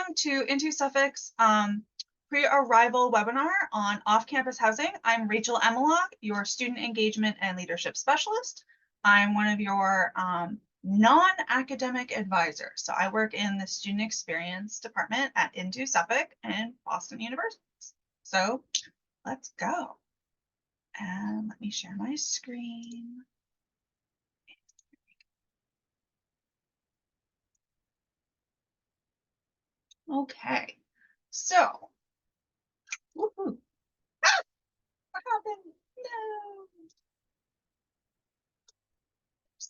welcome to Into Suffolk's pre-arrival webinar on off-campus housing. I'm Rachel Emelock, your student engagement and leadership specialist. I'm one of your non-academic advisors. So I work in the student experience department at Into Suffolk and Boston University. So let's go. And let me share my screen. Okay, so, woohoo. Ah, what happened? No.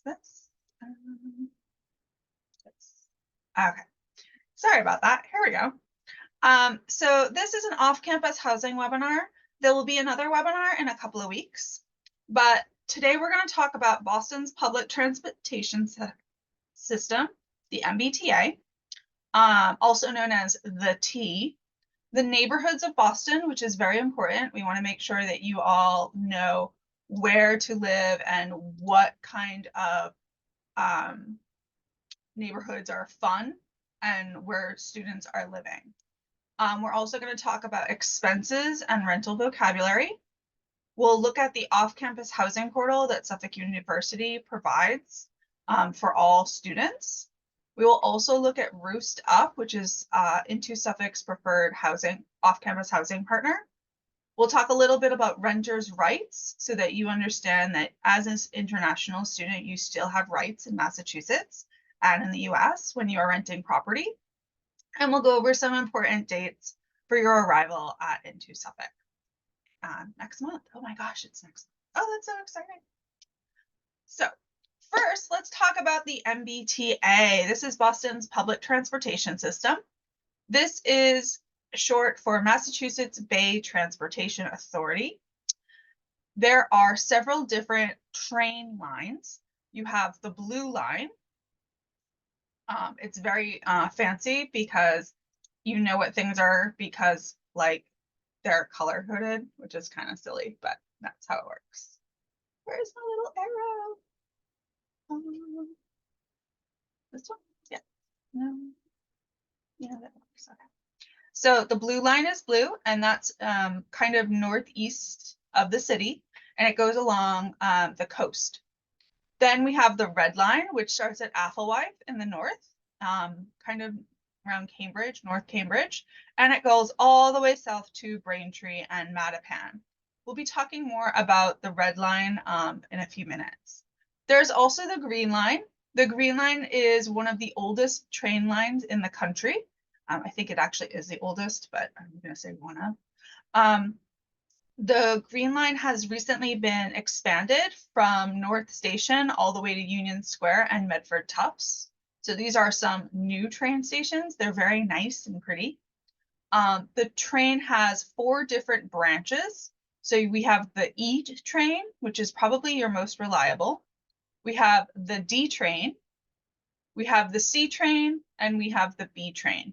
This. Okay, sorry about that. Here we go. So this is an off-campus housing webinar. There will be another webinar in a couple of weeks, but today we're going to talk about Boston's public transportation system, the MBTA, also known as the T, the neighborhoods of Boston, which is very important. We want to make sure that you all know where to live and what kind of neighborhoods are fun and where students are living. We're also going to talk about expenses and rental vocabulary. We'll look at the off-campus housing portal that Suffolk University provides for all students. We will also look at Roost Up, which is Into Suffolk's preferred housing, off-campus housing partner. We'll talk a little bit about renters' rights so that you understand that as an international student, you still have rights in Massachusetts and in the US when you are renting property. And we'll go over some important dates for your arrival at Into Suffolk next month. Oh my gosh, it's next month. Oh, that's so exciting. So first, let's talk about the MBTA. This is Boston's public transportation system. This is short for Massachusetts Bay Transportation Authority. There are several different train lines. You have the Blue Line. It's very fancy because you know what things are because like they're color coded, which is kind of silly, but that's how it works. Where's my little arrow? This one? Yeah. No. Yeah, that works. Okay. So the Blue Line is blue, and that's kind of northeast of the city, and it goes along the coast. Then we have the Red Line, which starts at Athelwythe in the north, kind of around Cambridge, North Cambridge, and it goes all the way south to Braintree and Mattapan. We'll be talking more about the Red Line in a few minutes. There's also the Green Line. The Green Line is one of the oldest train lines in the country. I think it actually is the oldest, but I'm going to say one of. The Green Line has recently been expanded from North Station all the way to Union Square and Medford Tufts. So these are some new train stations. They're very nice and pretty. The train has 4 different branches. So we have the E train, which is probably your most reliable. We have the D train. We have the C train, and we have the B train.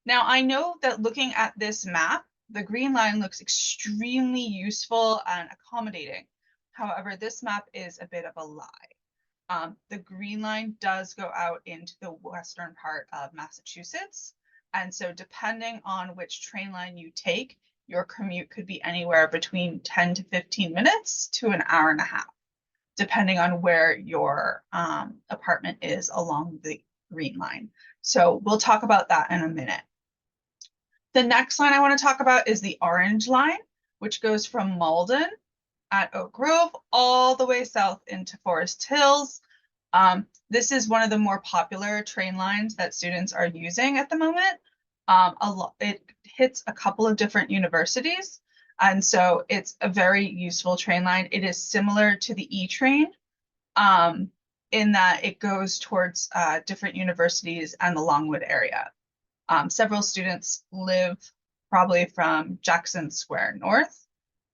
Now, I know that looking at this map, the Green Line looks extremely useful and accommodating. However, this map is a bit of a lie. The Green Line does go out into the western part of Massachusetts. And so depending on which train line you take, your commute could be anywhere between 10 to 15 minutes to an hour and a half, depending on where your apartment is along the Green Line. So we'll talk about that in a minute. The next line I want to talk about is the Orange Line, which goes from Malden at Oak Grove all the way south into Forest Hills. This is one of the more popular train lines that students are using at the moment. It hits a couple of different universities, and so it's a very useful train line. It is similar to the E train in that it goes towards different universities and the Longwood area. Several students live probably from Jackson Square North.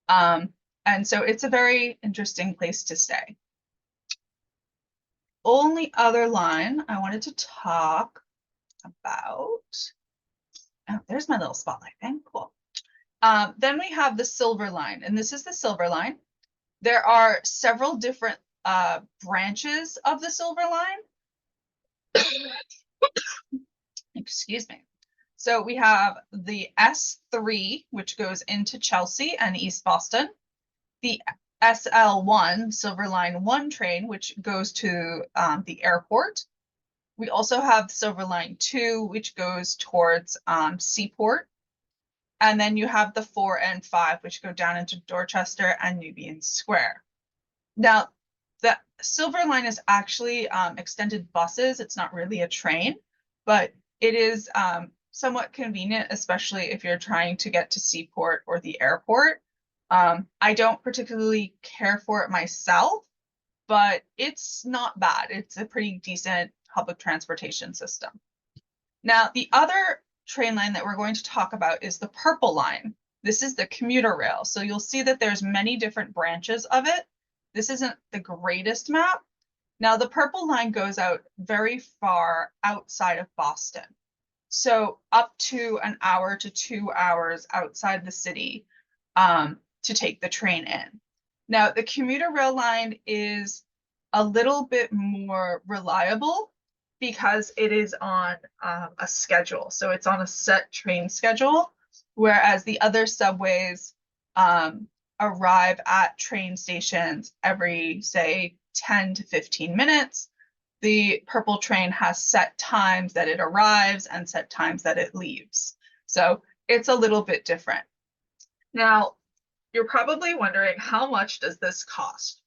And so it's a very interesting place to stay. Only other line I wanted to talk about. Oh, there's my little spotlight thing. Cool. Then we have the Silver Line, and this is the Silver Line. There are several different branches of the Silver Line. Excuse me. So we have the S3, which goes into Chelsea and East Boston, the SL1, Silver Line 1 train, which goes to the airport. We also have Silver Line 2, which goes towards Seaport. And then you have the 4 and 5, which go down into Dorchester and Nubian Square. Now, the Silver Line is actually extended buses. It's not really a train, but it is somewhat convenient, especially if you're trying to get to Seaport or the airport. I don't particularly care for it myself, but it's not bad. It's a pretty decent public transportation system. Now, the other train line that we're going to talk about is the Purple Line. This is the commuter rail. So you'll see that there's many different branches of it. This isn't the greatest map. Now, the Purple Line goes out very far outside of Boston. So up to an hour to 2 hours outside the city to take the train in. Now, the commuter rail line is a little bit more reliable because it is on a schedule. So it's on a set train schedule, whereas the other subways arrive at train stations every, say, 10 to 15 minutes. The purple train has set times that it arrives and set times that it leaves. So it's a little bit different. Now, you're probably wondering, how much does this cost?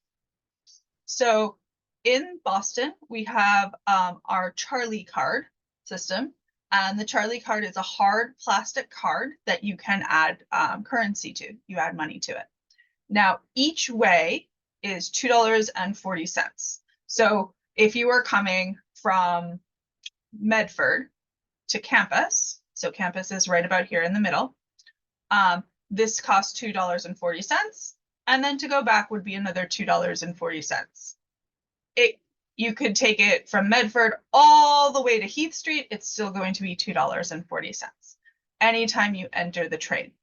So in Boston, we have our Charlie card system. And the Charlie card is a hard plastic card that you can add currency to. You add money to it. Now, each way is $2.40. So if you are coming from Medford to campus, so campus is right about here in the middle, this costs $2.40. And then to go back would be another $2.40. You could take it from Medford all the way to Heath Street, it's still going to be $2.40 anytime you enter the train.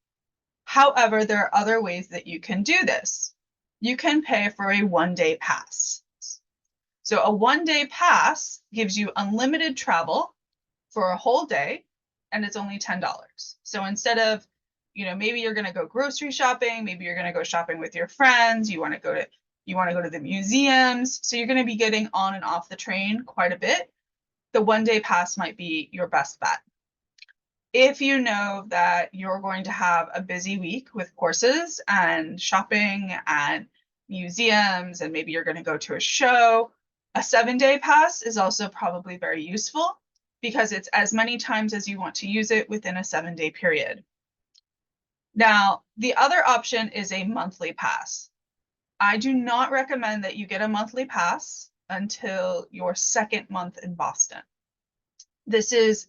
However, there are other ways that you can do this. You can pay for a one-day pass. So a one-day pass gives you unlimited travel for a whole day, and it's only $10. So instead of, maybe you're going to go grocery shopping, maybe you're going to go shopping with your friends, you want to go to the museums, so you're going to be getting on and off the train quite a bit. The one-day pass might be your best bet. If you know that you're going to have a busy week with courses and shopping and museums, and maybe you're going to go to a show, a 7-day pass is also probably very useful because it's as many times as you want to use it within a 7-day period. Now, the other option is a monthly pass. I do not recommend that you get a monthly pass until your second month in Boston. This is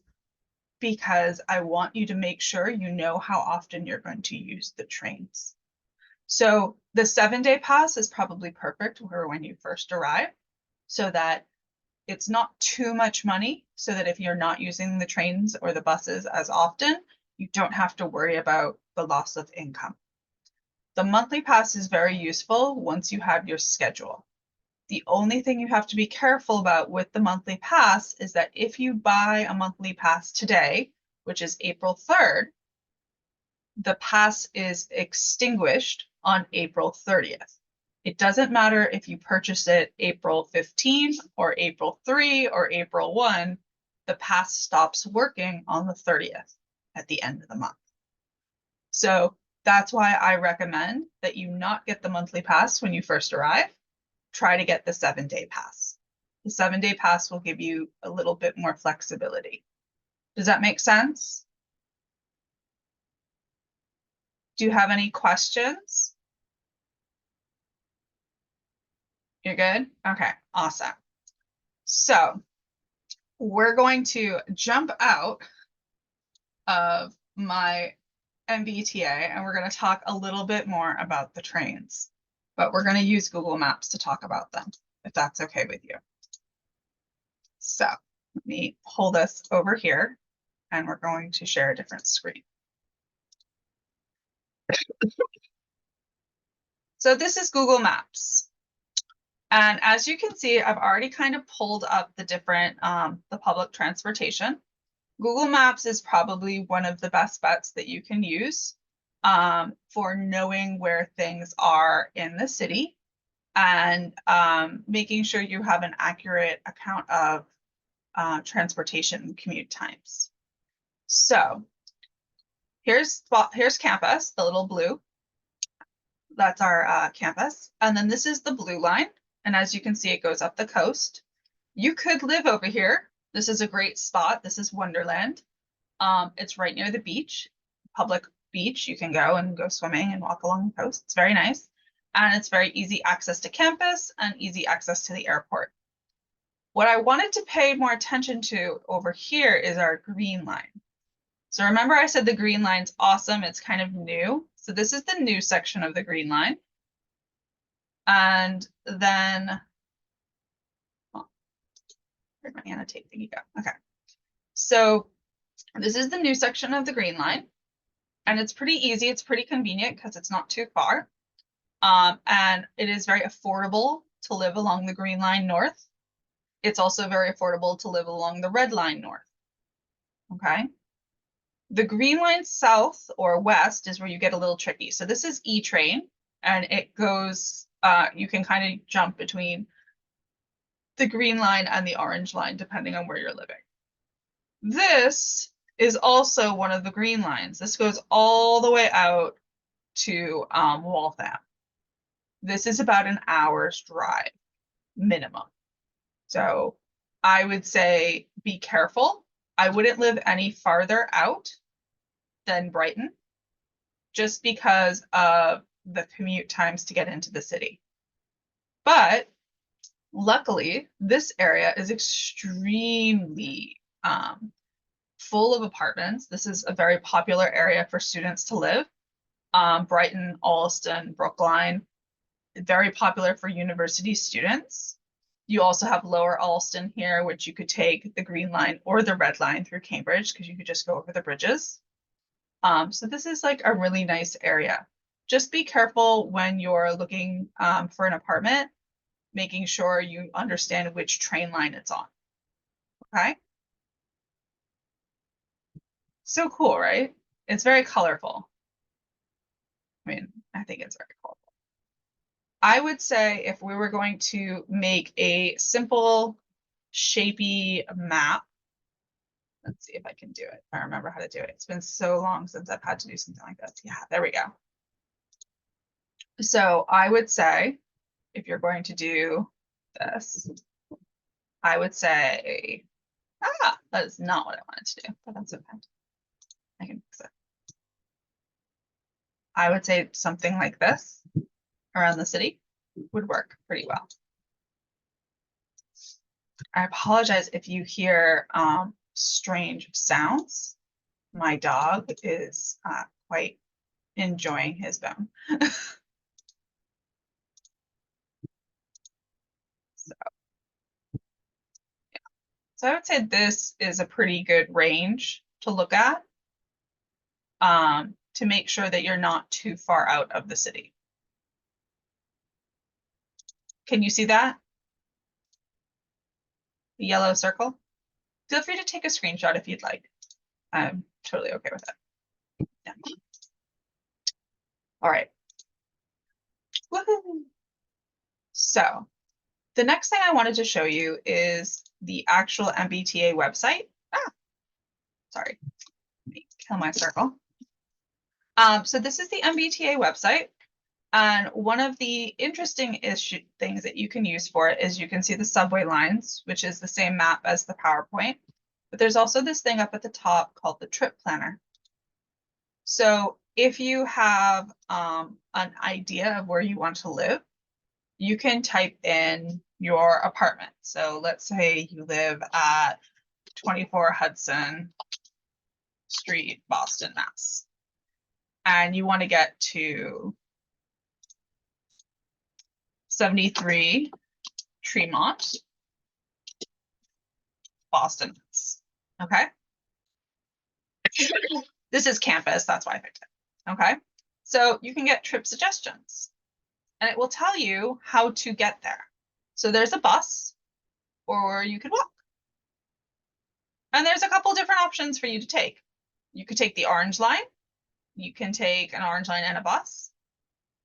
because I want you to make sure you know how often you're going to use the trains. So the 7-day pass is probably perfect for when you first arrive, so that it's not too much money, so that if you're not using the trains or the buses as often, you don't have to worry about the loss of income. The monthly pass is very useful once you have your schedule. The only thing you have to be careful about with the monthly pass is that if you buy a monthly pass today, which is April 3rd, the pass is extinguished on April 30th. It doesn't matter if you purchase it April 15 or April 3 or April 1, the pass stops working on the 30th at the end of the month. So that's why I recommend that you not get the monthly pass when you first arrive. Try to get the 7-day pass. The 7-day pass will give you a little bit more flexibility. Does that make sense? Do you have any questions? You're good? Okay, awesome. So we're going to jump out of my MBTA and we're going to talk a little bit more about the trains, but we're going to use Google Maps to talk about them, if that's okay with you. So let me pull this over here and we're going to share a different screen. So this is Google Maps. And as you can see, I've already kind of pulled up the different, the public transportation. Google Maps is probably one of the best bets that you can use for knowing where things are in the city and making sure you have an accurate account of transportation commute times. So here's campus, the little blue. That's our campus. And then this is the blue line. And as you can see, it goes up the coast. You could live over here. This is a great spot. This is Wonderland. It's right near the beach, public beach. You can go swimming and walk along the coast. It's very nice. And it's very easy access to campus and easy access to the airport. What I wanted to pay more attention to over here is our green line. So remember I said the green line's awesome. It's kind of new. So this is the new section of the green line. And then, where'd my annotate thingy go? Okay. So this is the new section of the green line. And it's pretty easy. It's pretty convenient because it's not too far. And it is very affordable to live along the green line north. It's also very affordable to live along the red line north. Okay. The green line south or west is where you get a little tricky. So this is E train and it goes, you can kind of jump between the green line and the orange line, depending on where you're living. This is also one of the green lines. This goes all the way out to Waltham. This is about an hour's drive minimum. So I would say be careful. I wouldn't live any farther out than Brighton, just because of the commute times to get into the city. But luckily, this area is extremely full of apartments. This is a very popular area for students to live. Brighton, Alston, Brookline, very popular for university students. You also have Lower Alston here, which you could take the green line or the red line through Cambridge because you could just go over the bridges. So this is like a really nice area. Just be careful when you're looking for an apartment, making sure you understand which train line it's on. Okay. So cool, right? It's very colorful. I mean, I think it's very colorful. I would say if we were going to make a simple, shapy map, let's see if I can do it. I remember how to do it. It's been so long since I've had to do something like this. Yeah, there we go. So I would say, if you're going to do this, I would say, that is not what I wanted to do, but that's okay. I can fix it. I would say something like this around the city would work pretty well. I apologize if you hear strange sounds. My dog is quite enjoying his bone. So I would say this is a pretty good range to look at to make sure that you're not too far out of the city. Can you see that? The yellow circle? Feel free to take a screenshot if you'd like. I'm totally okay with it. Yeah. All right. Woohoo! So the next thing I wanted to show you is the actual MBTA website. Sorry, let me kill my circle. So this is the MBTA website. And one of the interesting things that you can use for it is you can see the subway lines, which is the same map as the PowerPoint. But there's also this thing up at the top called the trip planner. So if you have an idea of where you want to live, you can type in your apartment. So let's say you live at 24 Hudson Street, Boston, Mass. And you want to get to 73 Tremont, Boston, Mass. Okay. This is campus, that's why I picked it. Okay. So you can get trip suggestions and it will tell you how to get there. So there's a bus or you could walk. And there's a couple different options for you to take. You could take the orange line. You can take an orange line and a bus.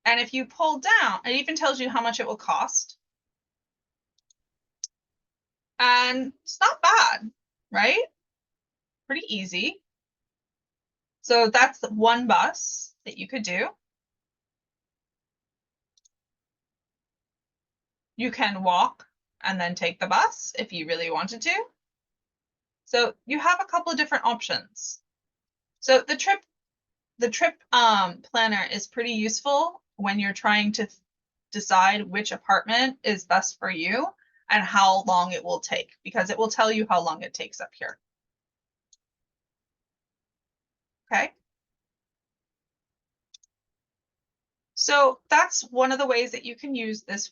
And if you pull down, it even tells you how much it will cost. And it's not bad, right? Pretty easy. So that's one bus that you could do. You can walk and then take the bus if you really wanted to. So you have a couple of different options. So the trip planner is pretty useful when you're trying to decide which apartment is best for you and how long it will take, because it will tell you how long it takes up here. Okay. So that's one of the ways that you can use this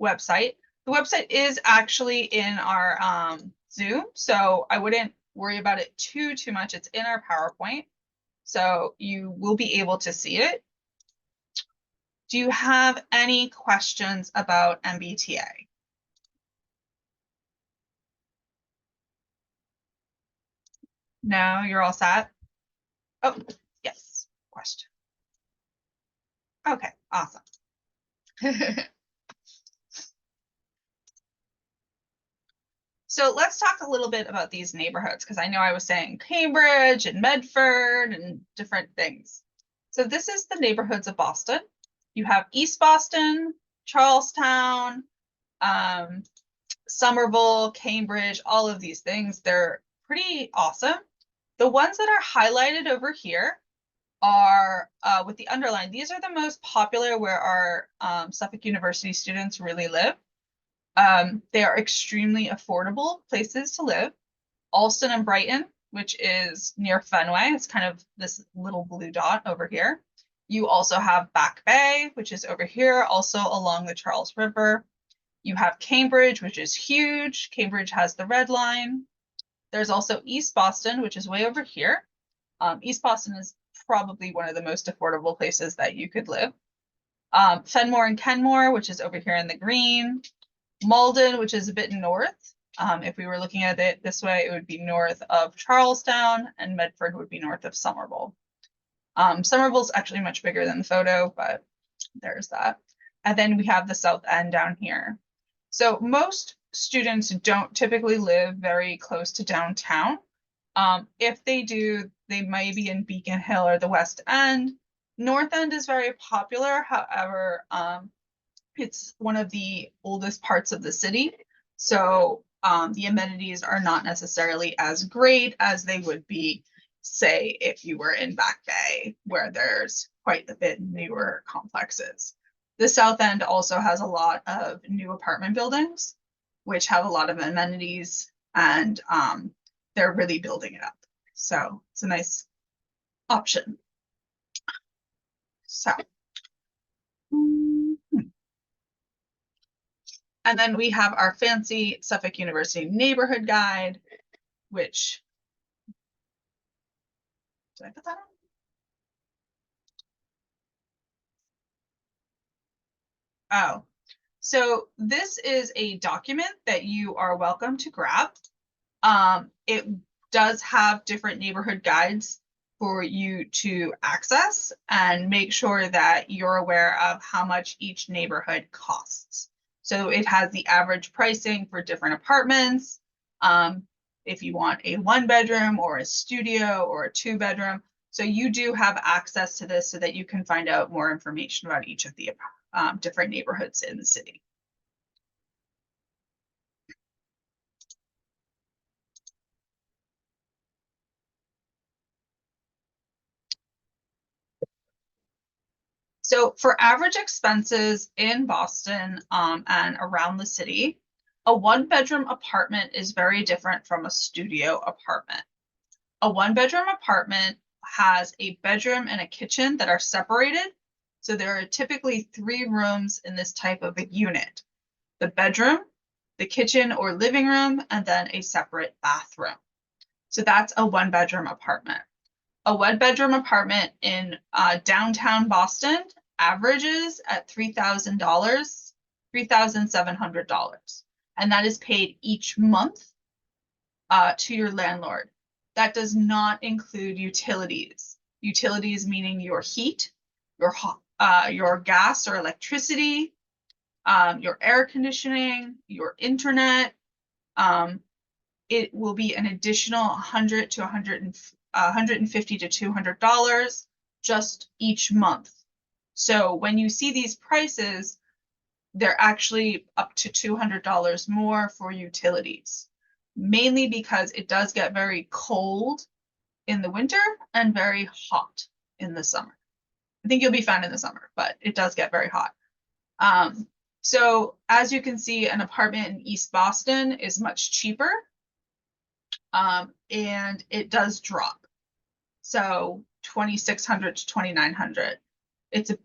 website. The website is actually in our Zoom, so I wouldn't worry about it too much. It's in our PowerPoint, so you will be able to see it. Do you have any questions about MBTA? No, you're all set? Oh, yes, question. Okay, awesome. So let's talk a little bit about these neighborhoods, because I know I was saying Cambridge and Medford and different things. So this is the neighborhoods of Boston. You have East Boston, Charlestown, Somerville, Cambridge, all of these things. They're pretty awesome. The ones that are highlighted over here are with the underline. These are the most popular where our Suffolk University students really live. They are extremely affordable places to live. Alston and Brighton, which is near Fenway. It's kind of this little blue dot over here. You also have Back Bay, which is over here, also along the Charles River. You have Cambridge, which is huge. Cambridge has the red line. There's also East Boston, which is way over here. East Boston is probably one of the most affordable places that you could live. Fenmore and Kenmore, which is over here in the green. Malden, which is a bit north. If we were looking at it this way, it would be north of Charlestown, and Medford would be north of Somerville. Somerville's actually much bigger than the photo, but there's that. And then we have the South End down here. So most students don't typically live very close to downtown. If they do, they might be in Beacon Hill or the West End. North End is very popular. However, it's one of the oldest parts of the city. So the amenities are not necessarily as great as they would be, say, if you were in Back Bay, where there's quite a bit newer complexes. The South End also has a lot of new apartment buildings, which have a lot of amenities, and they're really building it up. So it's a nice option. So. And then we have our fancy Suffolk University neighborhood guide, which, did I put that on? Oh, so this is a document that you are welcome to grab. It does have different neighborhood guides for you to access, and make sure that you're aware of how much each neighborhood costs. So it has the average pricing for different apartments. If you want a 1-bedroom or a studio or a 2-bedroom. So you do have access to this so that you can find out more information about each of the different neighborhoods in the city. So for average expenses in Boston and around the city, a 1-bedroom apartment is very different from a studio apartment. A 1-bedroom apartment has a bedroom and a kitchen that are separated. So there are typically 3 rooms in this type of a unit: the bedroom, the kitchen or living room, and then a separate bathroom. So that's a 1-bedroom apartment. A 1-bedroom apartment in downtown Boston averages at $3,000, $3,700. And that is paid each month. to your landlord. That does not include utilities. Utilities meaning your heat, your gas or electricity, your air conditioning, your internet. It will be an additional $100 to $150 to $200 just each month. So when you see these prices, they're actually up to $200 more for utilities, mainly because it does get very cold in the winter and very hot in the summer. I think you'll be fine in the summer, but it does get very hot. So as you can see, an apartment in East Boston is much cheaper, and it does drop. So 2,600 to 2,900. It's a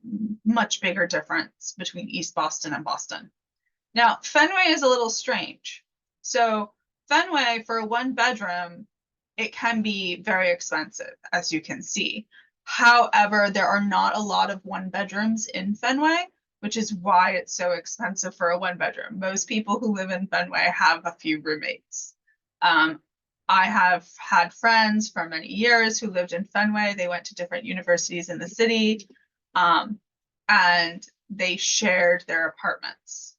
much bigger difference between East Boston and Boston. Now, Fenway is a little strange. So Fenway, for a 1-bedroom, it can be very expensive, as you can see. However, there are not a lot of 1-bedrooms in Fenway, which is why it's so expensive for a 1-bedroom. Most people who live in Fenway have a few roommates. I have had friends for many years who lived in Fenway. They went to different universities in the city, and they shared their apartments.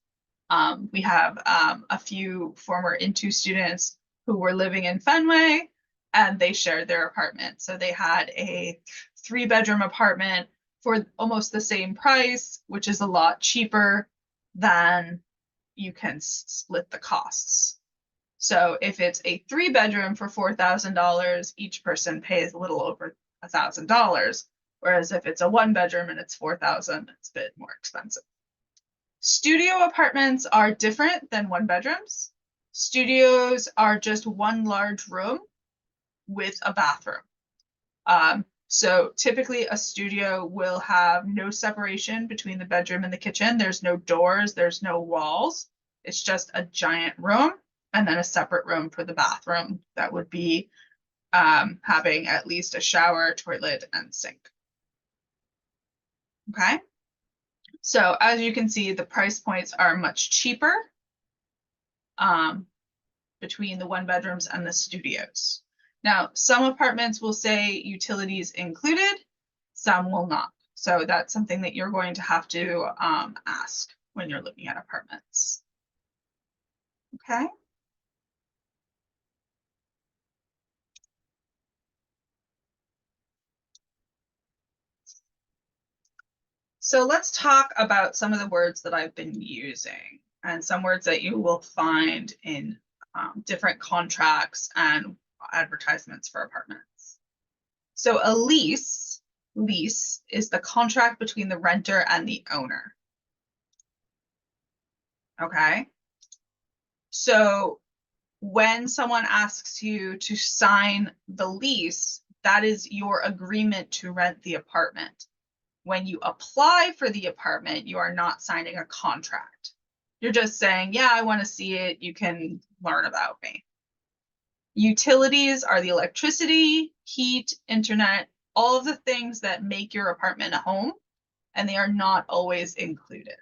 We have a few former Intu students who were living in Fenway, and they shared their apartment. So they had a 3-bedroom apartment for almost the same price, which is a lot cheaper than you can split the costs. So if it's a 3-bedroom for $4,000, each person pays a little over $1,000. Whereas if it's a 1-bedroom and it's $4,000, it's a bit more expensive. Studio apartments are different than 1-bedrooms. Studios are just one large room with a bathroom. So typically a studio will have no separation between the bedroom and the kitchen. There's no doors, there's no walls. It's just a giant room and then a separate room for the bathroom that would be having at least a shower, toilet, and sink. Okay. So as you can see, the price points are much cheaper between the 1-bedrooms and the studios. Now, some apartments will say utilities included, some will not. So that's something that you're going to have to ask when you're looking at apartments. Okay. So let's talk about some of the words that I've been using and some words that you will find in different contracts and advertisements for apartments. So a lease is the contract between the renter and the owner. Okay. So when someone asks you to sign the lease, that is your agreement to rent the apartment. When you apply for the apartment, you are not signing a contract. You're just saying, yeah, I want to see it. You can learn about me. Utilities are the electricity, heat, internet, all of the things that make your apartment a home, and they are not always included.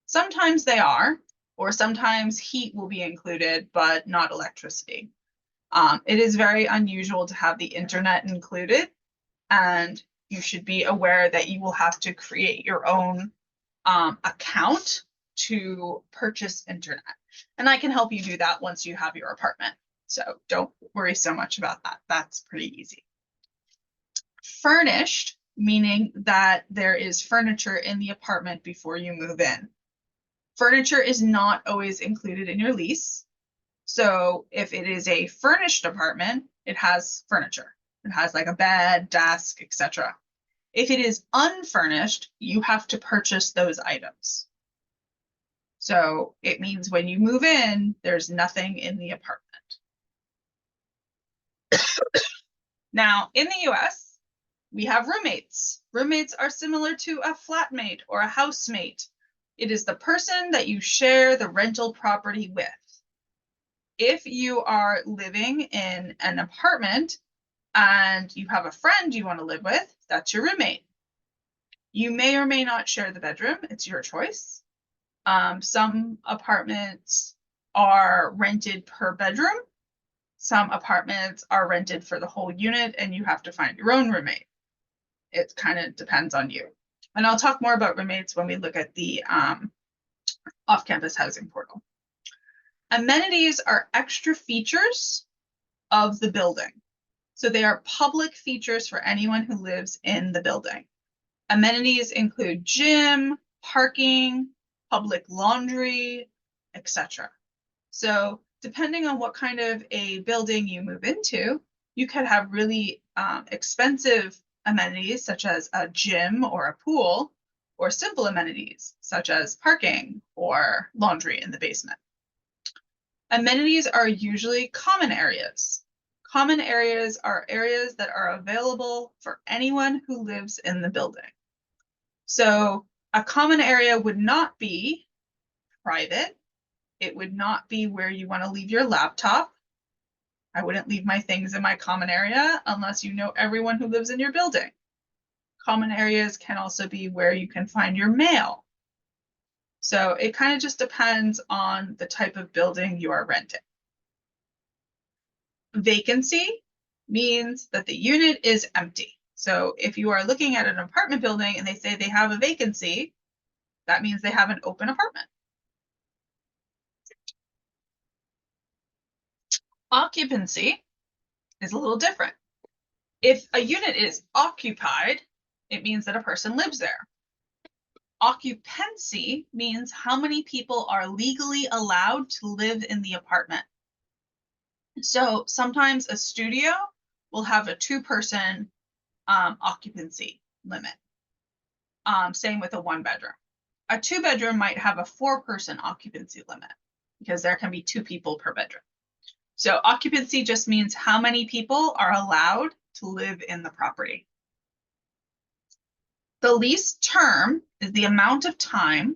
Sometimes they are, or sometimes heat will be included, but not electricity. It is very unusual to have the internet included, and you should be aware that you will have to create your own account to purchase internet. And I can help you do that once you have your apartment. So don't worry so much about that. That's pretty easy. Furnished, meaning that there is furniture in the apartment before you move in. Furniture is not always included in your lease. So if it is a furnished apartment, it has furniture. It has like a bed, desk, etc. If it is unfurnished, you have to purchase those items. So it means when you move in, there's nothing in the apartment. Now, in the US, we have roommates. Roommates are similar to a flatmate or a housemate. It is the person that you share the rental property with. If you are living in an apartment and you have a friend you want to live with, that's your roommate. You may or may not share the bedroom. It's your choice. Some apartments are rented per bedroom. Some apartments are rented for the whole unit and you have to find your own roommate. It kind of depends on you. And I'll talk more about roommates when we look at the off-campus housing portal. Amenities are extra features of the building. So they are public features for anyone who lives in the building. Amenities include gym, parking, public laundry, etc. So depending on what kind of a building you move into, you could have really expensive amenities such as a gym or a pool, or simple amenities such as parking or laundry in the basement. Amenities are usually common areas. Common areas are areas that are available for anyone who lives in the building. So a common area would not be private. It would not be where you want to leave your laptop. I wouldn't leave my things in my common area unless you know everyone who lives in your building. Common areas can also be where you can find your mail. So it kind of just depends on the type of building you are renting. Vacancy means that the unit is empty. So if you are looking at an apartment building and they say they have a vacancy, that means they have an open apartment. Occupancy is a little different. If a unit is occupied, it means that a person lives there. Occupancy means how many people are legally allowed to live in the apartment. So sometimes a studio will have a 2-person occupancy limit. Same with a 1-bedroom. A 2-bedroom might have a 4-person occupancy limit because there can be 2 people per bedroom. So occupancy just means how many people are allowed to live in the property. The lease term is the amount of time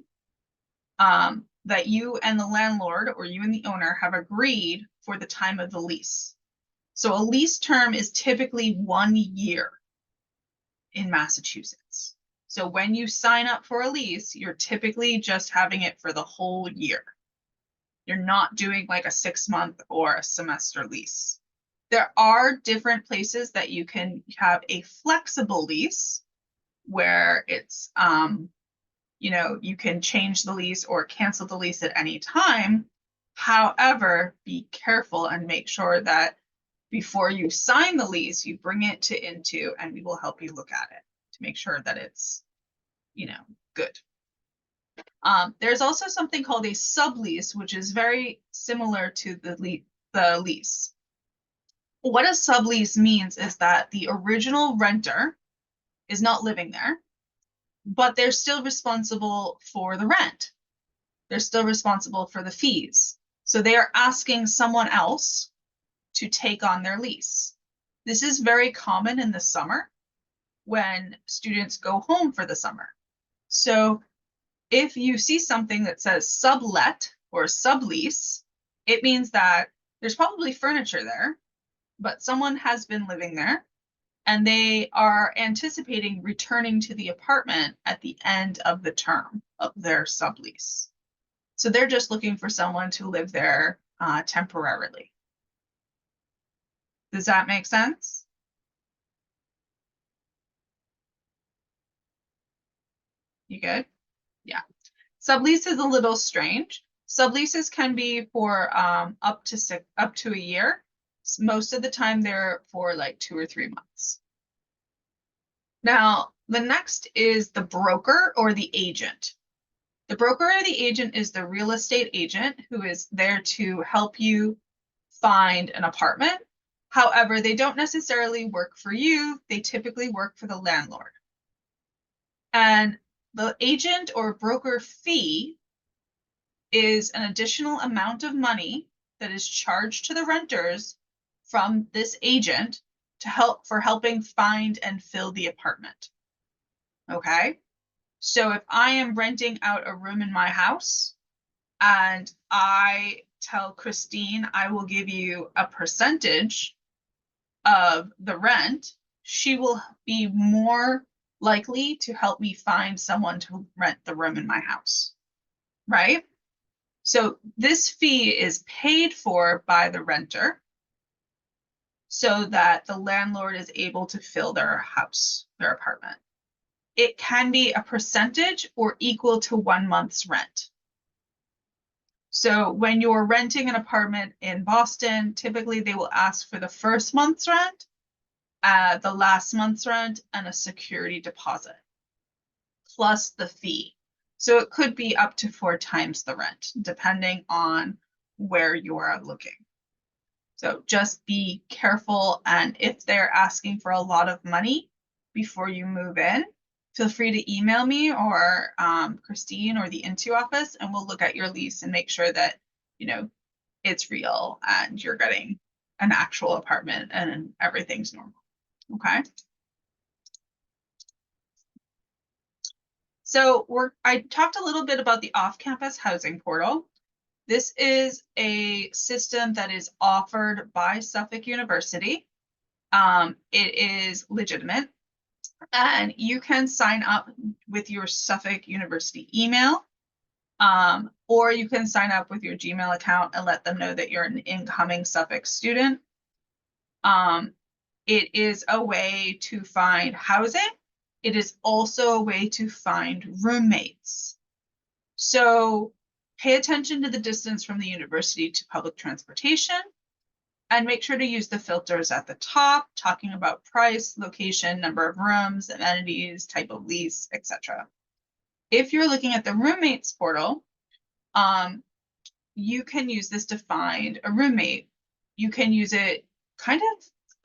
that you and the landlord or you and the owner have agreed for the time of the lease. So a lease term is typically 1 year in Massachusetts. So when you sign up for a lease, you're typically just having it for the whole year. You're not doing like a 6-month or a semester lease. There are different places that you can have a flexible lease where it's, you can change the lease or cancel the lease at any time. However, be careful and make sure that before you sign the lease, you bring it to Into and we will help you look at it to make sure that it's, good. There's also something called a sublease, which is very similar to the lease. What a sublease means is that the original renter is not living there, but they're still responsible for the rent. They're still responsible for the fees. So they are asking someone else to take on their lease. This is very common in the summer when students go home for the summer. So if you see something that says sublet or sublease, it means that there's probably furniture there, but someone has been living there and they are anticipating returning to the apartment at the end of the term of their sublease. So they're just looking for someone to live there temporarily. Does that make sense? You good? Yeah. Sublease is a little strange. Subleases can be for up to a year. Most of the time they're for like 2 or 3 months. Now, the next is the broker or the agent. The broker or the agent is the real estate agent who is there to help you find an apartment. However, they don't necessarily work for you. They typically work for the landlord. And the agent or broker fee is an additional amount of money that is charged to the renters from this agent to helping find and fill the apartment. Okay? So if I am renting out a room in my house and I tell Christine I will give you a percentage of the rent, she will be more likely to help me find someone to rent the room in my house, right? So this fee is paid for by the renter, so that the landlord is able to fill their house, their apartment. It can be a percentage or equal to 1 month's rent. So when you're renting an apartment in Boston, typically they will ask for the first month's rent, the last month's rent, and a security deposit, plus the fee. So it could be up to 4 times the rent, depending on where you are looking. So just be careful, and if they're asking for a lot of money before you move in, feel free to email me or Christine or the Intu office, and we'll look at your lease and make sure that, you know, it's real and you're getting an actual apartment and everything's normal. Okay. So I talked a little bit about the off-campus housing portal. This is a system that is offered by Suffolk University. It is legitimate, and you can sign up with your Suffolk University email, or you can sign up with your Gmail account and let them know that you're an incoming Suffolk student. It is a way to find housing. It is also a way to find roommates. So pay attention to the distance from the university to public transportation, and make sure to use the filters at the top, talking about price, location, number of rooms, amenities, type of lease, etc. If you're looking at the roommates portal, you can use this to find a roommate. You can use it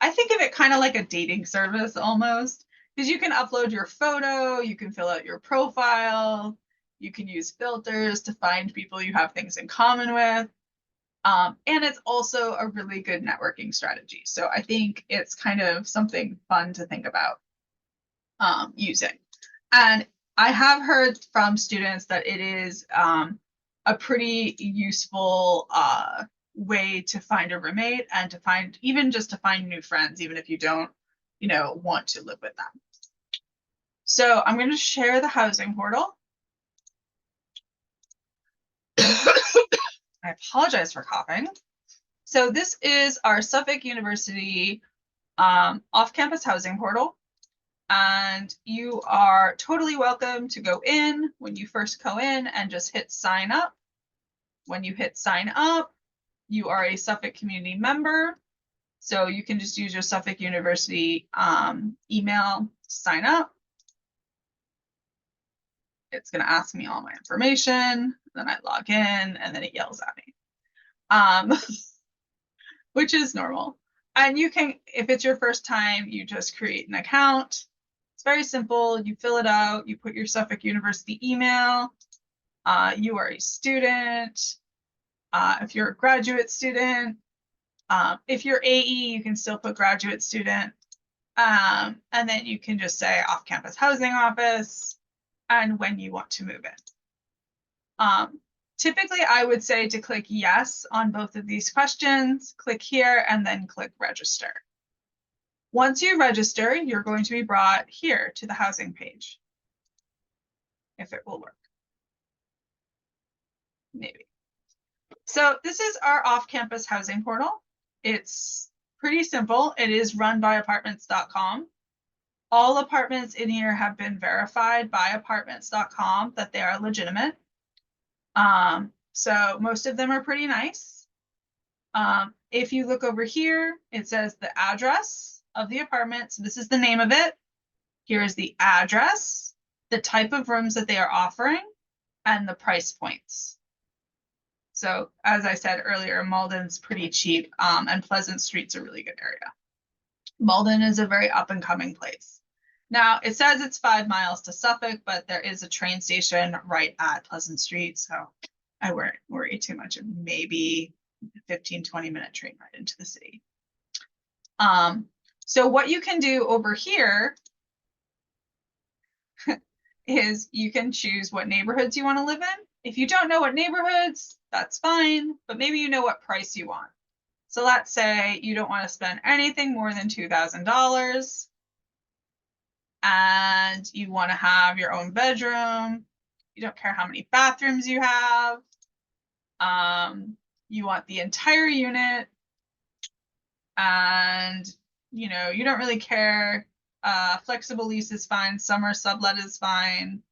I think of it kind of like a dating service almost, because you can upload your photo, you can fill out your profile, you can use filters to find people you have things in common with. And it's also a really good networking strategy. So I think it's kind of something fun to think about using. And I have heard from students that it is a pretty useful way to find a roommate and to find, even just to find new friends, even if you don't, want to live with them. So I'm going to share the housing portal. I apologize for coughing. So this is our Suffolk University off-campus housing portal. And you are totally welcome to go in when you first go in and just hit sign up. When you hit sign up, you are a Suffolk community member. So you can just use your Suffolk University email to sign up. It's going to ask me all my information. Then I log in and then it yells at me, which is normal. And you can, if it's your first time, you just create an account. It's very simple. You fill it out. You put your Suffolk University email. You are a student. If you're a graduate student, if you're AE, you can still put graduate student. And then you can just say off-campus housing office and when you want to move in. Typically, I would say to click yes on both of these questions, click here, and then click register. Once you register, you're going to be brought here to the housing page, if it will work. Maybe. So this is our off-campus housing portal. It's pretty simple. It is run by apartments.com. All apartments in here have been verified by apartments.com that they are legitimate. So most of them are pretty nice. If you look over here, it says the address of the apartment. So this is the name of it. Here is the address, the type of rooms that they are offering, and the price points. So as I said earlier, Malden's pretty cheap, and Pleasant Street's a really good area. Malden is a very up and coming place. Now it says it's 5 miles to Suffolk, but there is a train station right at Pleasant Street. So I wouldn't worry too much. Maybe 15-20 minute train ride into the city. So what you can do over here is you can choose what neighborhoods you want to live in. If you don't know what neighborhoods, that's fine, but maybe you know what price you want. So let's say you don't want to spend anything more than $2,000 and you want to have your own bedroom. You don't care how many bathrooms you have. You want the entire unit. and you know, you don't really care. Flexible lease is fine. Summer sublet is fine.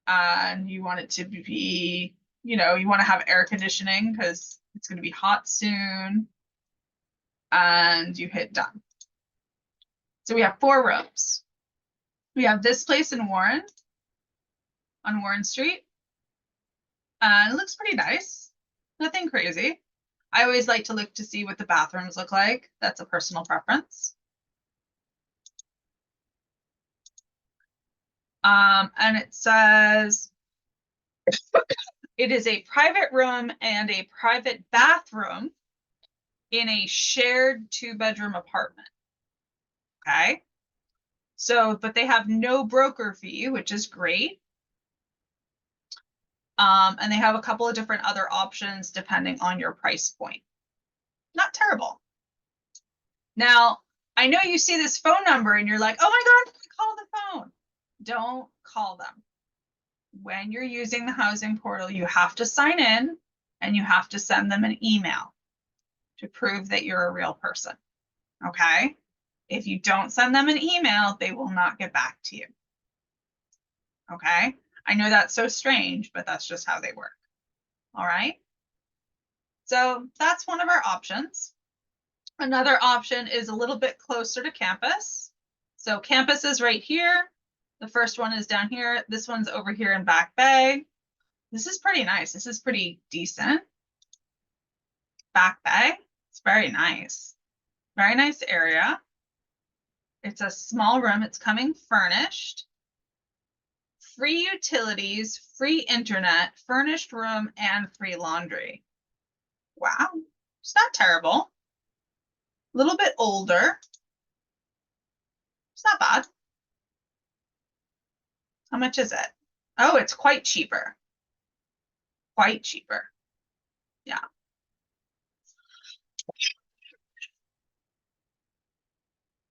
And you want it to be, you know, you want to have air conditioning because it's going to be hot soon. And you hit done. So we have 4 rooms. We have this place in Warren, on Warren Street. And it looks pretty nice. Nothing crazy. I always like to look to see what the bathrooms look like. That's a personal preference. And it says it is a private room and a private bathroom in a shared 2-bedroom apartment. Okay. So, but they have no broker fee, which is great. And they have a couple of different other options depending on your price point. Not terrible. Now, I know you see this phone number and you're like, oh my God, call the phone. Don't call them. When you're using the housing portal, you have to sign in and you have to send them an email to prove that you're a real person. Okay? If you don't send them an email, they will not get back to you. Okay? I know that's so strange, but that's just how they work. All right? So that's one of our options. Another option is a little bit closer to campus. So campus is right here. The first one is down here. This one's over here in Back Bay. This is pretty nice. This is pretty decent. Back Bay. It's very nice. Very nice area. It's a small room. It's coming furnished. Free utilities, free internet, furnished room, and free laundry. Wow. It's not terrible. A little bit older. It's not bad. How much is it? Oh, it's quite cheaper. Quite cheaper. Yeah.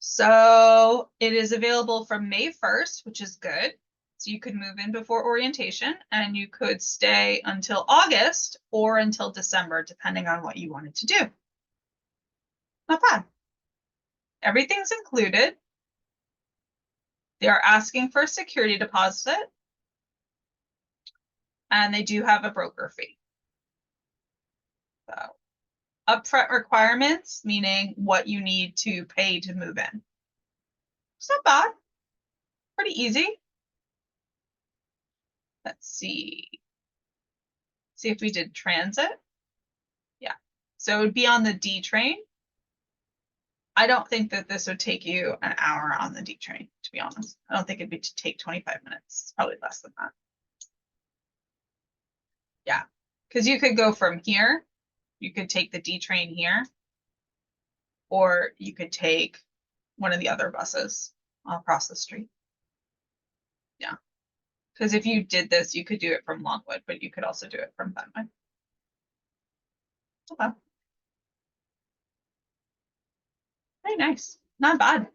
So it is available from May 1st, which is good. So you could move in before orientation and you could stay until August or until December, depending on what you wanted to do. Not bad. Everything's included. They are asking for a security deposit. And they do have a broker fee. So upfront requirements, meaning what you need to pay to move in. It's not bad. Pretty easy. Let's see. See if we did transit. Yeah. So it would be on the D train. I don't think that this would take you an hour on the D train, to be honest. I don't think it'd be to take 25 minutes. It's probably less than that. Yeah. Because you could go from here. You could take the D train here. Or you could take one of the other buses across the street. Yeah. Because if you did this, you could do it from Longwood, but you could also do it from Fenway. Okay. Very nice. Not bad.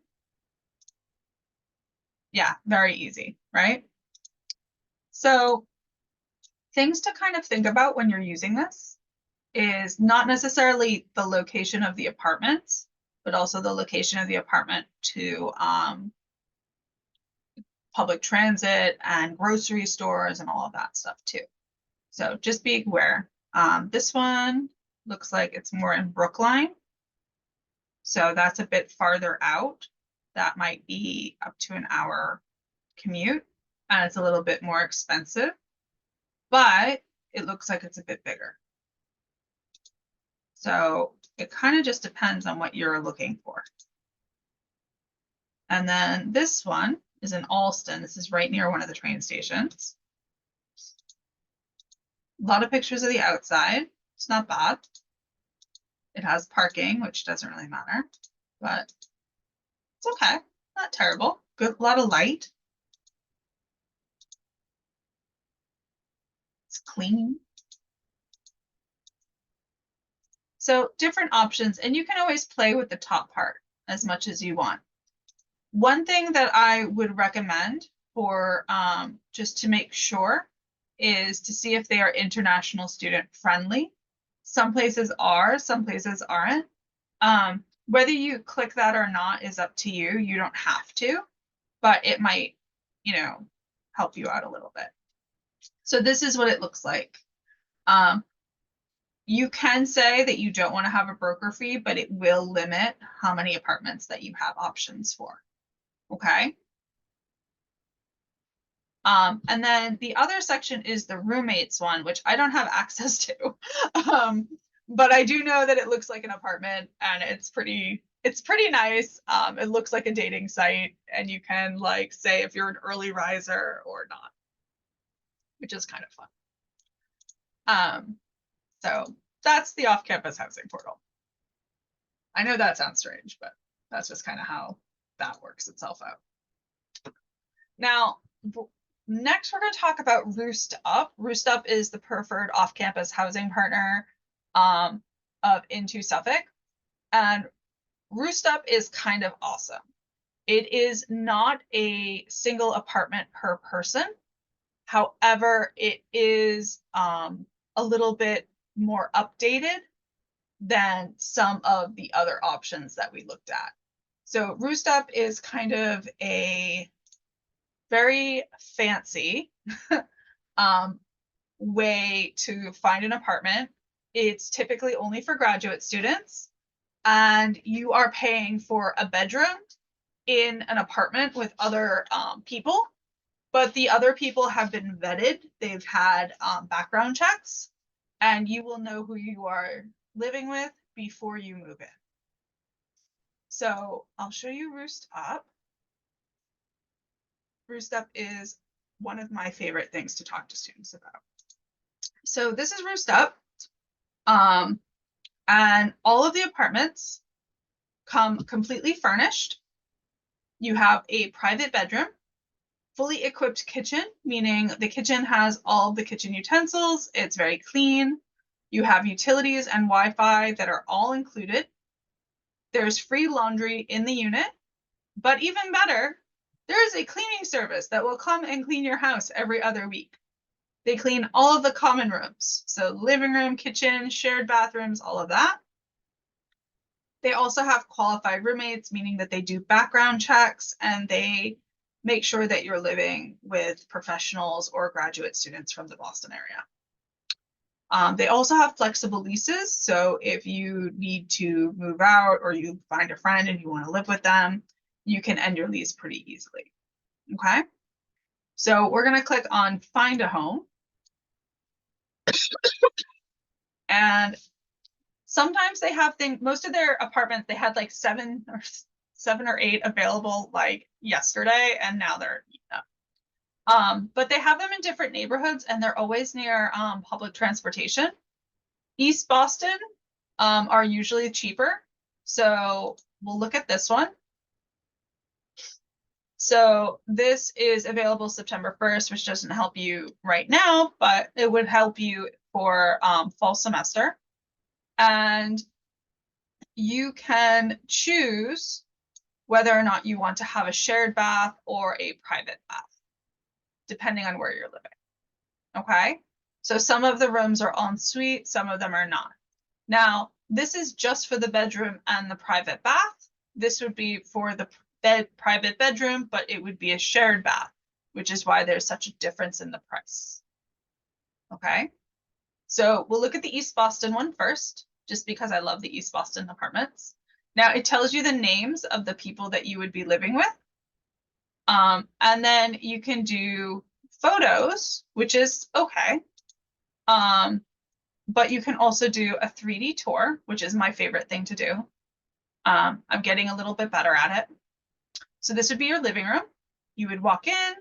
Yeah, very easy, right? So things to kind of think about when you're using this is not necessarily the location of the apartments, but also the location of the apartment to public transit and grocery stores and all of that stuff too. So just be aware. This one looks like it's more in Brookline. So that's a bit farther out. That might be up to an hour commute and it's a little bit more expensive, but it looks like it's a bit bigger. So it kind of just depends on what you're looking for. And then this one is in Alston. This is right near one of the train stations. A lot of pictures of the outside. It's not bad. It has parking, which doesn't really matter, but it's okay. Not terrible. Good, a lot of light. It's clean. So different options, and you can always play with the top part as much as you want. One thing that I would recommend for just to make sure is to see if they are international student friendly. Some places are, some places aren't. Whether you click that or not is up to you. You don't have to, but it might, you know, help you out a little bit. So this is what it looks like. You can say that you don't want to have a broker fee, but it will limit how many apartments that you have options for. Okay. And then the other section is the roommates one, which I don't have access to. But I do know that it looks like an apartment and it's pretty nice. It looks like a dating site and you can like say if you're an early riser or not, which is kind of fun. So that's the off-campus housing portal. I know that sounds strange, but that's just kind of how that works itself out. Now, next we're going to talk about Roost Up. Roost Up is the preferred off-campus housing partner of Into Suffolk. And Roost Up is kind of awesome. It is not a single apartment per person. However, it is a little bit more updated than some of the other options that we looked at. So Roost Up is kind of a very fancy way to find an apartment. It's typically only for graduate students, and you are paying for a bedroom in an apartment with other people, but the other people have been vetted. They've had background checks, and you will know who you are living with before you move in. So I'll show you Roost Up. Roost Up is one of my favorite things to talk to students about. So this is Roost Up. And all of the apartments come completely furnished. You have a private bedroom, fully equipped kitchen, meaning the kitchen has all of the kitchen utensils. It's very clean. You have utilities and Wi-Fi that are all included. There's free laundry in the unit, but even better, there is a cleaning service that will come and clean your house every other week. They clean all of the common rooms, so living room, kitchen, shared bathrooms, all of that. They also have qualified roommates, meaning that they do background checks and they make sure that you're living with professionals or graduate students from the Boston area. They also have flexible leases. So if you need to move out or you find a friend and you want to live with them, you can end your lease pretty easily. Okay. So we're going to click on Find a Home. And sometimes they have things, most of their apartments, they had like seven or eight available like yesterday, and now they're up. But they have them in different neighborhoods and they're always near public transportation. East Boston are usually cheaper. So we'll look at this one. So this is available September 1st, which doesn't help you right now, but it would help you for fall semester. And you can choose whether or not you want to have a shared bath or a private bath, depending on where you're living. Okay, so some of the rooms are en suite, some of them are not. Now, this is just for the bedroom and the private bath. This would be for the private bedroom, but it would be a shared bath, which is why there's such a difference in the price. Okay, so we'll look at the East Boston one first, just because I love the East Boston apartments. Now it tells you the names of the people that you would be living with. And then you can do photos, which is okay. But you can also do a 3D tour, which is my favorite thing to do. I'm getting a little bit better at it. So this would be your living room. You would walk in,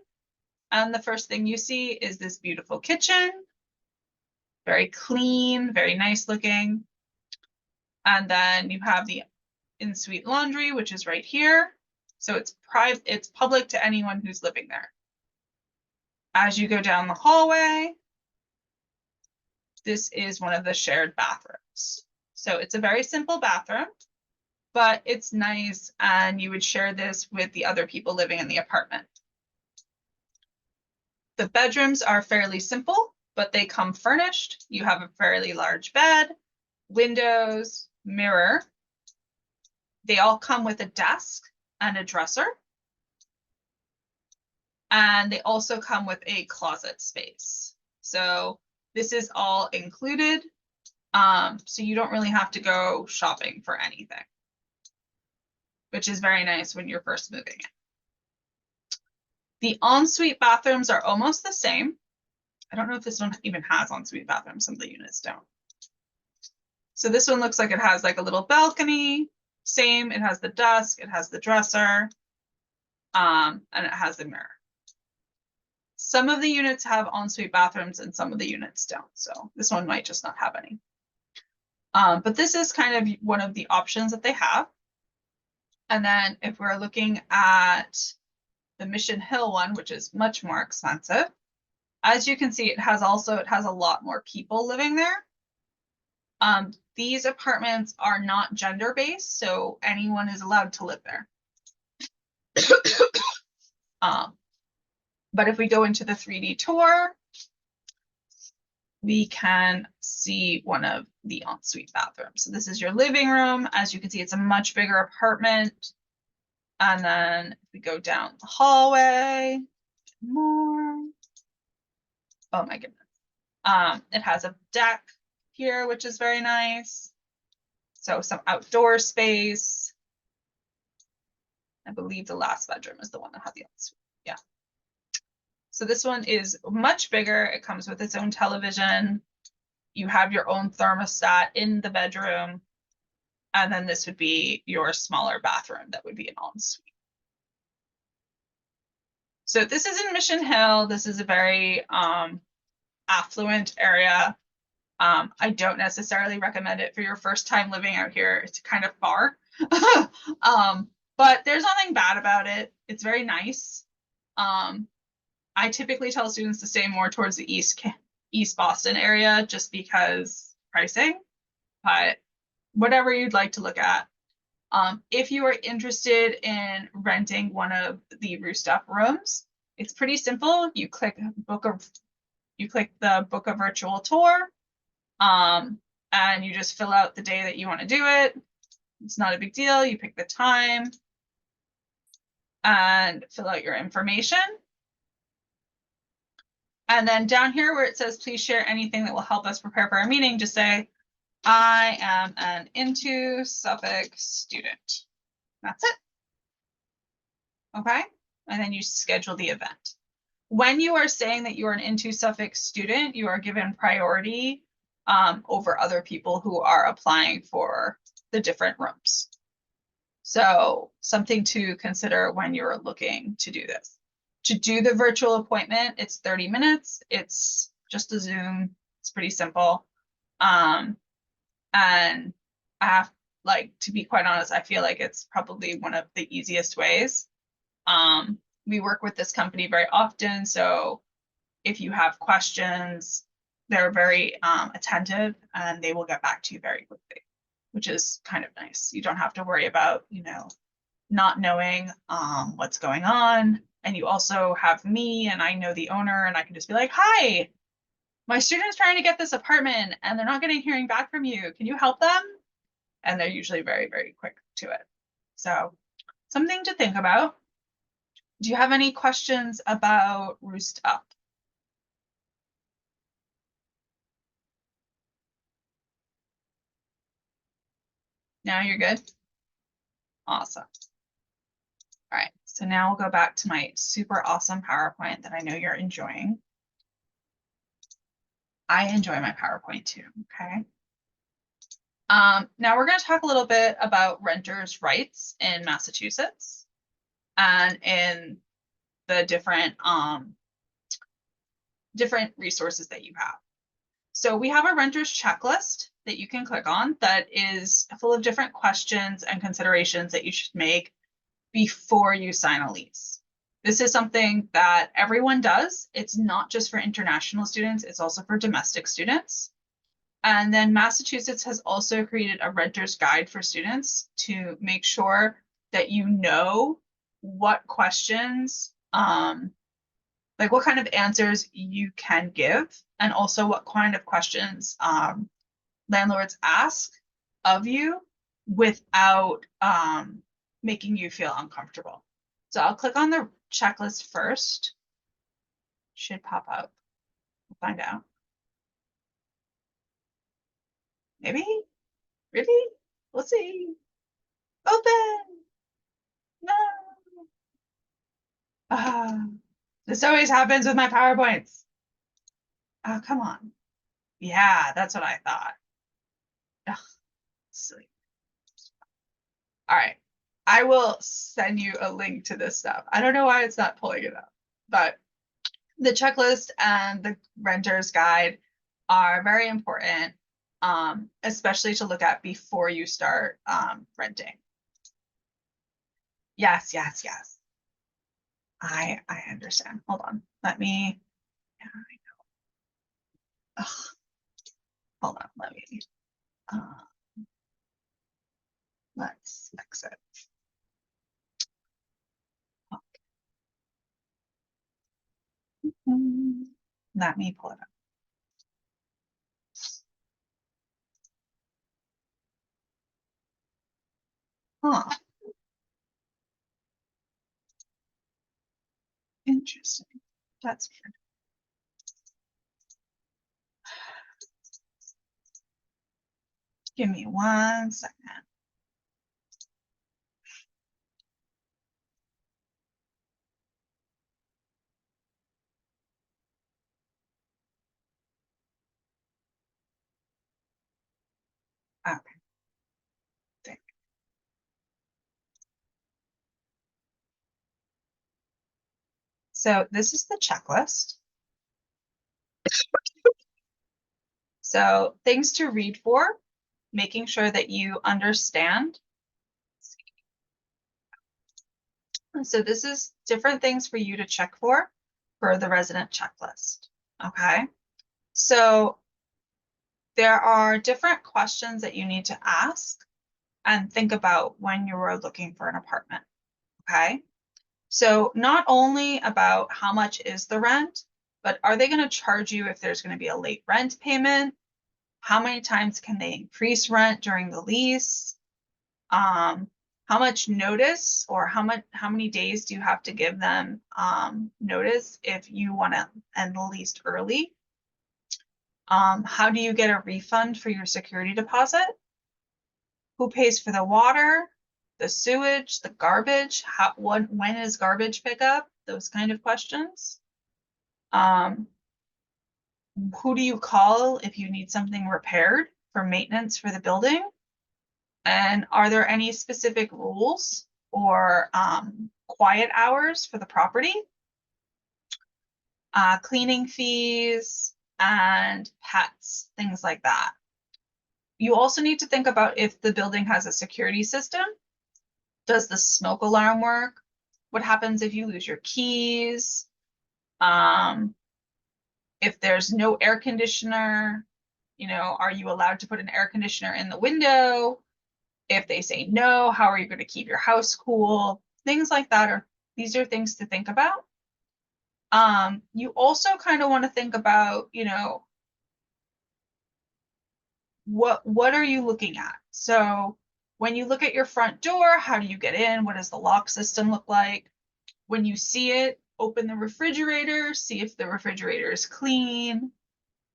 and the first thing you see is this beautiful kitchen. Very clean, very nice looking. And then you have the in-suite laundry, which is right here. So it's private, it's public to anyone who's living there. As you go down the hallway, this is one of the shared bathrooms. So it's a very simple bathroom, but it's nice, and you would share this with the other people living in the apartment. The bedrooms are fairly simple, but they come furnished. You have a fairly large bed, windows, mirror. They all come with a desk and a dresser. And they also come with a closet space. So this is all included. So you don't really have to go shopping for anything, which is very nice when you're first moving in. The ensuite bathrooms are almost the same. I don't know if this one even has ensuite bathrooms. Some of the units don't. So this one looks like it has like a little balcony. Same, it has the desk, it has the dresser, and it has the mirror. Some of the units have ensuite bathrooms and some of the units don't. So this one might just not have any. But this is kind of one of the options that they have. And then if we're looking at the Mission Hill one, which is much more expensive, as you can see, it has a lot more people living there. These apartments are not gender-based, so anyone is allowed to live there. But if we go into the 3D tour, we can see one of the ensuite bathrooms. So this is your living room. As you can see, it's a much bigger apartment. And then if we go down the hallway, more. Oh my goodness. It has a deck here, which is very nice. So some outdoor space. I believe the last bedroom is the one that had the ensuite. Yeah. So this one is much bigger. It comes with its own television. You have your own thermostat in the bedroom. And then this would be your smaller bathroom that would be an ensuite. So this is in Mission Hill. This is a very affluent area. I don't necessarily recommend it for your first time living out here. It's kind of far. But there's nothing bad about it. It's very nice. I typically tell students to stay more towards the East Boston area just because pricing, but whatever you'd like to look at. If you are interested in renting one of the roof-top rooms, it's pretty simple. You click the book a virtual tour, and you just fill out the day that you want to do it. It's not a big deal. You pick the time and fill out your information. And then down here where it says, please share anything that will help us prepare for our meeting, just say, I am an Into Suffolk student. That's it. Okay. And then you schedule the event. When you are saying that you are an Into Suffolk student, you are given priority over other people who are applying for the different rooms. So something to consider when you're looking to do this. To do the virtual appointment, it's 30 minutes. It's just a Zoom. It's pretty simple. And I have, like, to be quite honest, I feel like it's probably one of the easiest ways. We work with this company very often, so if you have questions, they're very attentive and they will get back to you very quickly, which is kind of nice. You don't have to worry about, not knowing what's going on. And you also have me, and I know the owner, and I can just be like, hi, my student's trying to get this apartment and they're not hearing back from you. Can you help them? And they're usually very, very quick to it. So something to think about. Do you have any questions about Roost Up? Now you're good? Awesome. All right, so now we'll go back to my super awesome PowerPoint that I know you're enjoying. I enjoy my PowerPoint too, okay? Now we're going to talk a little bit about renters' rights in Massachusetts and in the different resources that you have. So we have a renter's checklist that you can click on that is full of different questions and considerations that you should make before you sign a lease. This is something that everyone does. It's not just for international students, it's also for domestic students. And then Massachusetts has also created a renter's guide for students to make sure that you know what questions, like what kind of answers you can give, and also what kind of questions landlords ask of you without making you feel uncomfortable. So I'll click on the checklist first. Should pop up. We'll find out. Maybe? Really? We'll see. Open! No! This always happens with my PowerPoints. Oh, come on. Yeah, that's what I thought. Ugh, silly. All right. I will send you a link to this stuff. I don't know why it's not pulling it up, but the checklist and the renter's guide are very important, especially to look at before you start renting. Yes, yes, yes. I understand. Hold on. Let me. Yeah, I know. Ugh. Hold on. Let me. Let's exit. Let me pull it up. Huh. Interesting. That's weird. Give me 1 second. Okay. So this is the checklist. So things to read for, making sure that you understand. So this is different things for you to check for the resident checklist. Okay. So there are different questions that you need to ask and think about when you are looking for an apartment. Okay. So not only about how much is the rent, but are they going to charge you if there's going to be a late rent payment? How many times can they increase rent during the lease? How much notice or how many days do you have to give them notice if you want to end the lease early? How do you get a refund for your security deposit? Who pays for the water, the sewage, the garbage? When is garbage pickup? Those kind of questions. Who do you call if you need something repaired for maintenance for the building? And are there any specific rules or quiet hours for the property? Cleaning fees and pets, things like that. You also need to think about if the building has a security system. Does the smoke alarm work? What happens if you lose your keys? If there's no air conditioner, are you allowed to put an air conditioner in the window? If they say no, how are you going to keep your house cool? Things like that these are things to think about. You also kind of want to think about, what are you looking at? So when you look at your front door, how do you get in? What does the lock system look like? When you see it, open the refrigerator, see if the refrigerator is clean.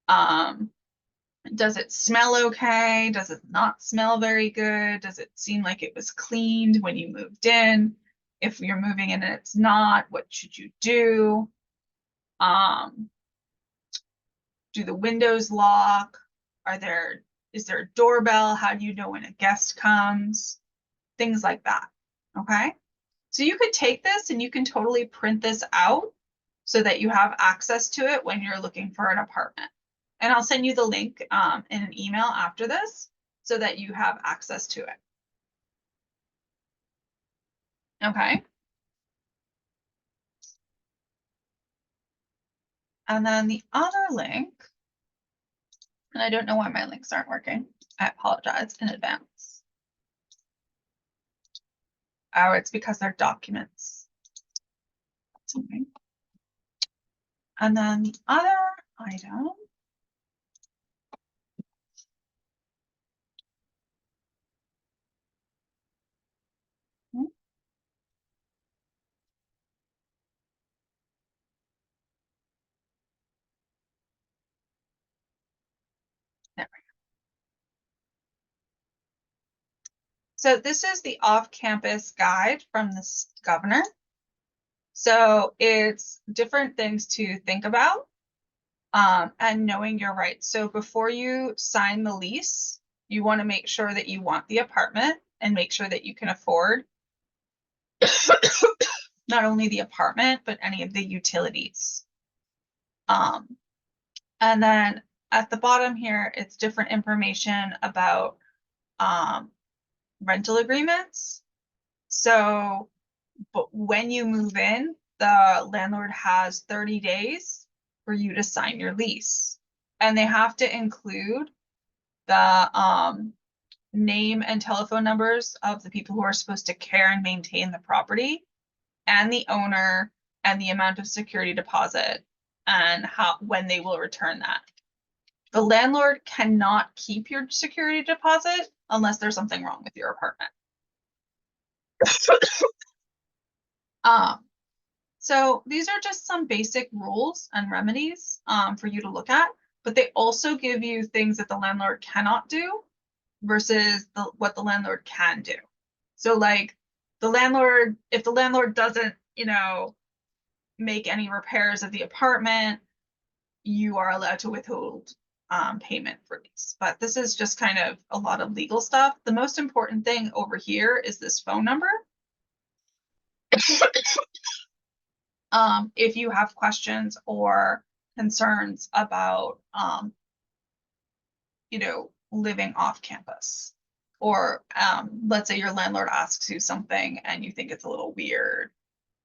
Does it smell okay? Does it not smell very good? Does it seem like it was cleaned when you moved in? If you're moving in and it's not, what should you do? Do the windows lock? Is there a doorbell? How do you know when a guest comes? Things like that. Okay. So you could take this and you can totally print this out so that you have access to it when you're looking for an apartment. And I'll send you the link in an email after this so that you have access to it. Okay. And then the other link, and I don't know why my links aren't working. I apologize in advance. Oh, it's because they're documents. That's okay. And then the other item So this is the off-campus guide from the governor. So it's different things to think about and knowing your rights. So before you sign the lease, you want to make sure that you want the apartment and make sure that you can afford not only the apartment, but any of the utilities. And then at the bottom here, it's different information about rental agreements. So, but when you move in, the landlord has 30 days for you to sign your lease. And they have to include the name and telephone numbers of the people who are supposed to care and maintain the property, and the owner, and the amount of security deposit, and when they will return that. The landlord cannot keep your security deposit unless there's something wrong with your apartment. So these are just some basic rules and remedies for you to look at, but they also give you things that the landlord cannot do versus what the landlord can do. So like the landlord, if the landlord doesn't, make any repairs of the apartment, you are allowed to withhold payment for these. But this is just kind of a lot of legal stuff. The most important thing over here is this phone number. If you have questions or concerns about, living off campus, or let's say your landlord asks you something and you think it's a little weird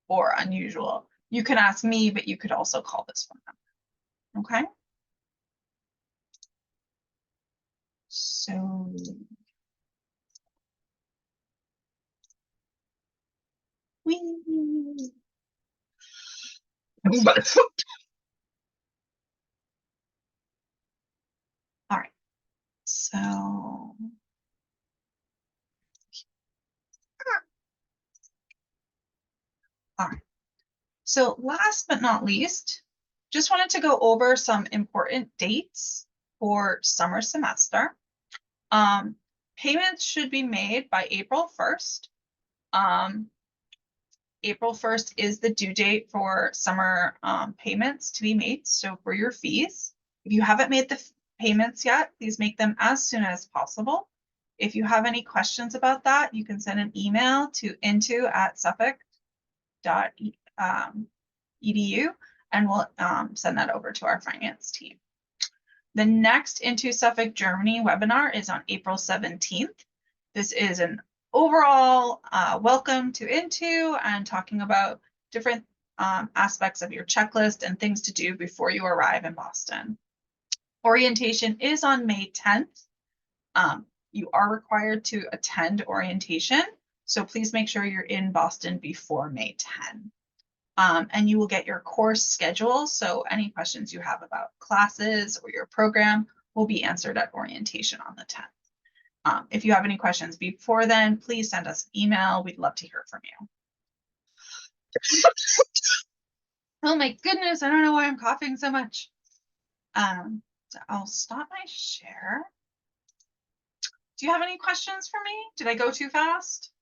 or unusual, you can ask me, but you could also call this phone number. Okay. So. Whee. All right. So. All right. So last but not least, just wanted to go over some important dates for summer semester. Payments should be made by April 1st. April 1st is the due date for summer payments to be made. So for your fees, if you haven't made the payments yet, please make them as soon as possible. If you have any questions about that, you can send an email to into@suffolk.edu and we'll send that over to our finance team. The next Into Suffolk Germany webinar is on April 17th. This is an overall welcome to Into and talking about different aspects of your checklist and things to do before you arrive in Boston. Orientation is on May 10th. You are required to attend orientation, so please make sure you're in Boston before May 10. And you will get your course schedule, so any questions you have about classes or your program will be answered at orientation on the 10th. If you have any questions before then, please send us an email. We'd love to hear from you. Oh my goodness, I don't know why I'm coughing so much. So I'll stop my share. Do you have any questions for me? Did I go too fast?